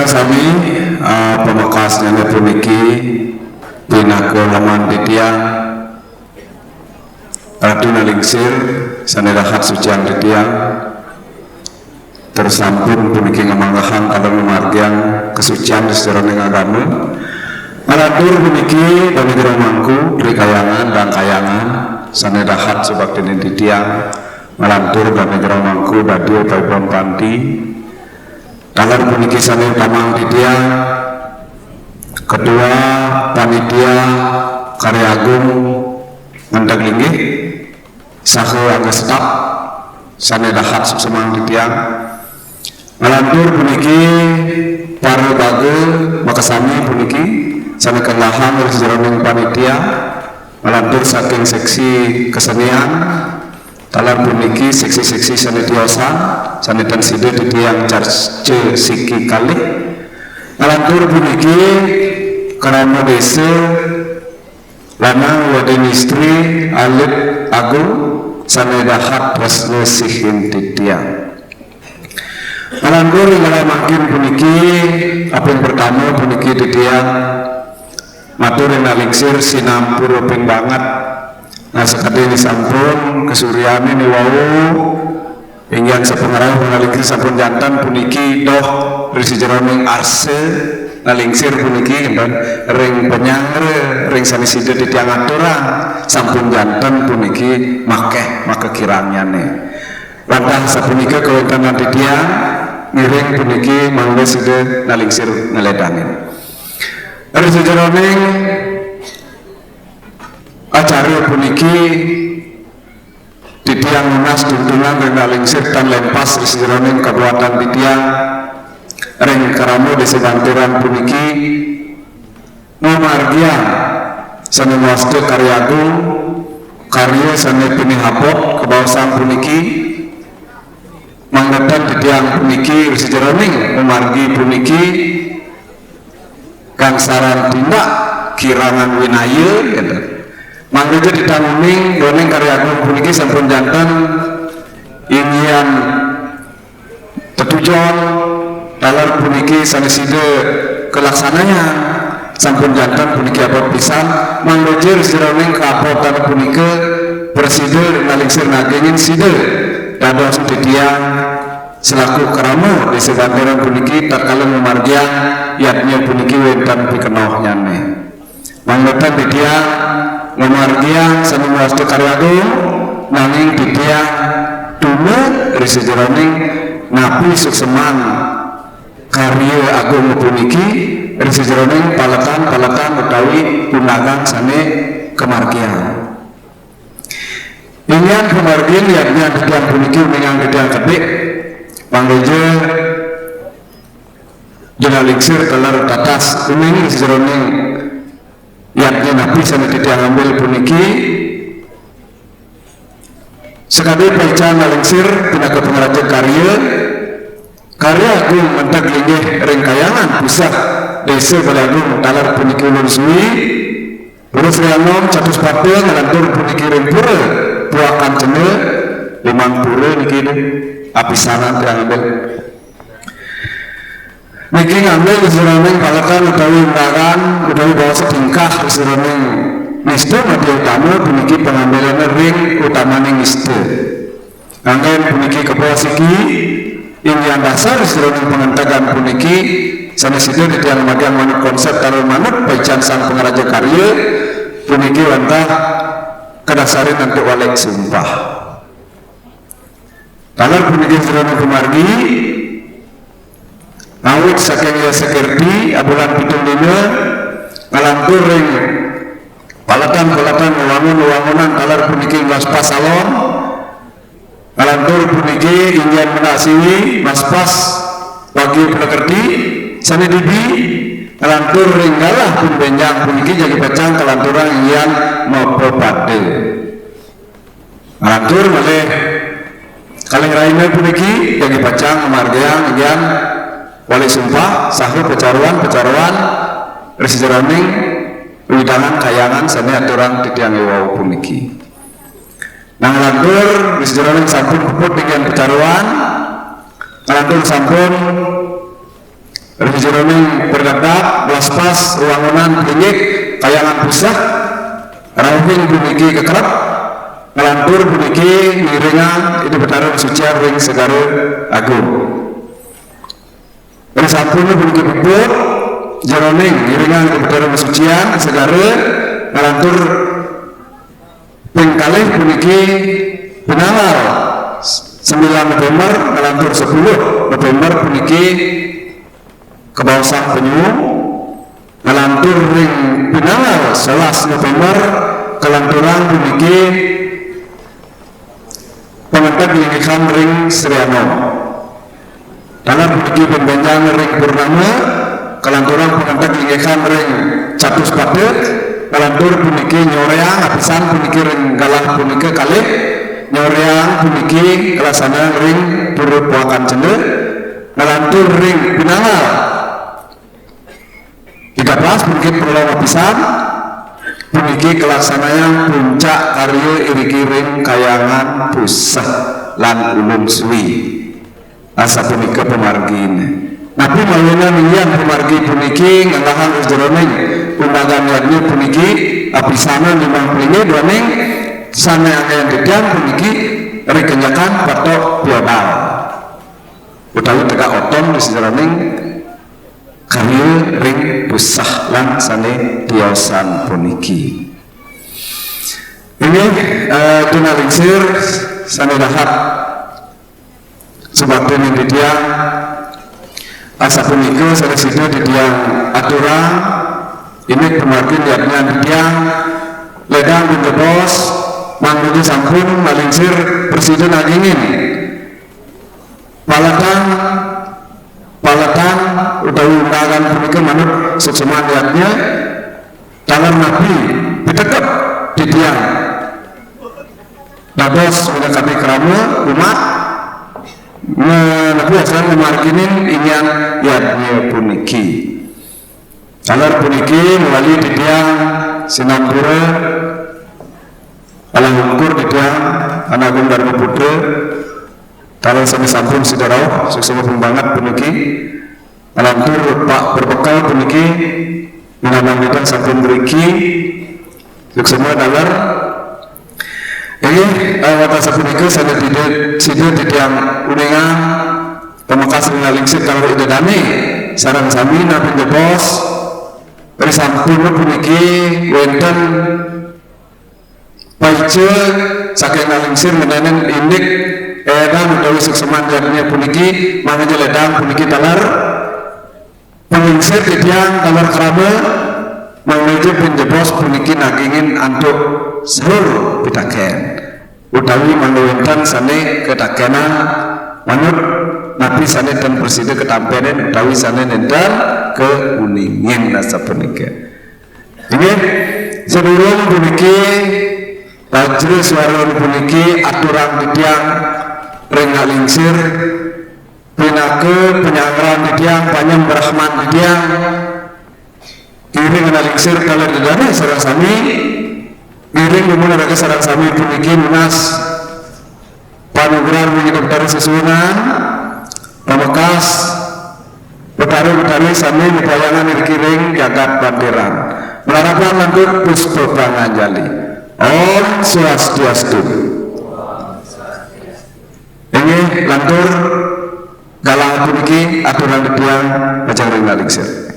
sami pemekasnya puniki pinaku laman ditiang ratu nalingsir sanerahat sucian ditiang tersampun puniki ngamanggahan kalau memargian kesucian sejarahning agama malatur puniki pamitra mangku dari kayangan dan kayangan sanerahat sebab ditiang malantur pamitra mangku badio taibon panti dalam puniki sane tamang ditiang kedua panitia karya agung mendag linggih saha angga staf sane dahat semang ditiang malantur puniki para baga makasami puniki sane kelahan oleh sejarahning panitia malantur saking seksi kesenian dalam puniki seksi-seksi sanitiosan sanitan sida ditiang carce siki kali malantur puniki karama desa lanang wadon istri alit agung sanedahat resne sihin ditiang malantur ingala makin puniki apa yang pertama puniki ditiang matur nalingsir sinampur ping banget. Nah sekadang sampun kesuryane ni wau ingin sepengarah mengalingkir sampun jantan puniki doh berisi jeroning arse nalingsir puniki dan ring penyangre ring sanisida di tiang aturan sampun jantan puniki makeh maka kirangnya nih lantas sapunika kawentan nanti tiang ngiring puniki mangga sida nalingsir ngeledanin berisi jeroning acara puniki ditiang lunas tuntunan renalingsir dan lempas sejeroning kabuatan ditiang ring karamo desa banturan puniki memargian sane wastu karyagung karya sane pinihapok kebawasan puniki manggatan ditiang puniki sejeroning memargi puniki kang saran tindak kirangan winaya gitu mangga ditanggung doneng karya agung puniki sampun jantan inian tetujon dalam puniki sanesida kelaksananya sampun jantan puniki apa pisan mangga sejeroning kapotan punika presida nalingsir nagengin sida dados ditiang selaku keramo di sebantaran puniki tatkala memargian yatnya puniki wentan pikenohnya nih mangga ditiang memargian sanu wastu karyagung nanging ditiang dulu dari sejeroning napi sukseman karya agung puniki dari sejeroning paletan utawi punagang sane kemargian ingin kemargian liatnya ditiang puniki mengang ditiang kedik panggeja jenalingsir telar tatas ini sejeroning yaknya nabi sana tidak ambil puniki sekali pecahan nalingsir tenaga pengeraja karya agung mentak linggih ringkayangan pusat desa balagung talar puniki ulun suwi urus rianom catus pape ngalantur puniki ringpura puakan cenil limang pura niki apisanan yang ambil niki ngambil keserangan palakan utawi undangan utawi bawa setingkah keserangan niste mati utama puniki pengambilan ring utamanya niste angin puniki kebawa siki yang dasar keserangan pengentagan puniki sanesida di tiang magang manut konsep taruh manut pecan sang pengeraja karya puniki wantah kedasarin nanti walek sumpah talar puniki keserangan kemargi awit saking ya sekerti abulan pitung dina ngalantur ring palatan wangunan talar puniki maspas salon ngalantur puniki ingin menasiwi maspas wagi penekerti sani dibi ngalantur ring galah pun benjang puniki jadi pecang kelanturan yang nopo pade ngalantur malih kaleng raina puniki jadi pecang margeang yang wali sumpah sahur pecaruan resijeroning widangan kayangan sana aturan titiang wau puniki nang lantur resijeroning sampun puput dengan pecaruan lantur sampun Rejeroning berdadak belas pas wangunan bingik kayangan pusat rawing puniki kekerap ngelantur puniki miringan itu bertaruh sucian ring segara agung. Sampun puniki bubur jeroning miringan itu bertaruh sucian segara ngelantur pengkalih puniki penawar 9 November ngelantur 10 November puniki kebawasan penyu ngelantur ring penawar 11 November kelanturan puniki pengantar lingkihan ring Seriano dalam puniki pembenjang ring Purnama kelanturan pengantar lingkihan ring Catus Padet kelantur puniki nyoreang apisan puniki ring galah puniki kalih nyoreang puniki kelasana ring Purut Puakan Cende ngelantur ring Pinangal 13 puniki perlu apisan puniki kelaksananya puncak karya iriki ring kayangan pusat lan ulun suwi asa punika pemargin nabi maluna nian pemargi puniki ngalahan jeroning undangan yadnya puniki apisana 50 doning sana yang dedang puniki rekenyakan patok biobal utawi tegak otom di jeroning karya ring pusah lan sane tiosan puniki ini tuna lingsir sane dahat sebab ini didiang asa puniki sane situ didiang aturan ini pemargin liatnya didiang ledang bunjebos manggugi sampun malingsir presiden angin palatang utawi undangan punika manut sukseman liatnya tangan nabi ditekap di tiang dados mendekati keramu umat nabi asal memarginin ingin liatnya puniki tangan puniki melalui di tiang Sinambura alang ukur di tiang Anagung Dharma Putra kalau sami sampun sidarau suksema pembangat puniki alantur Pak berbekal puniki menamanikan sampun beriki suksema dalar ini wata sapunika sana tidak yang uningan pemakas mengalingsit kalau ide dani sarang sami nabi bos dari sampun puniki wenten paice saking ngalingsir menenen indik edan utawi sukseman jadinya puniki manganya ledang puniki talar pengingsir tiang talar kerama manganya penjebos puniki nagingin antuk seluruh pitaken utawi mangwentan sane ketakenan manut nabi sane dan presiden ketampenen utawi sane nendan ke uningin nasa punika ini seluruh puniki Bajri suara puniki aturan tiang renga lingsir pinake penyangran tiang panyam berahman tiang kiri kena lingsir kalau didana sarang sami kiri lumuna raga sarang sami puniki munas panugeran begitu betari sesunan pamakas betari sami mepayangan irkiring jagat banderan melarapan lantur puspa panganjali Om Swastiastu. Ini lantur galang puniki aturan tiang macam ring lingsir.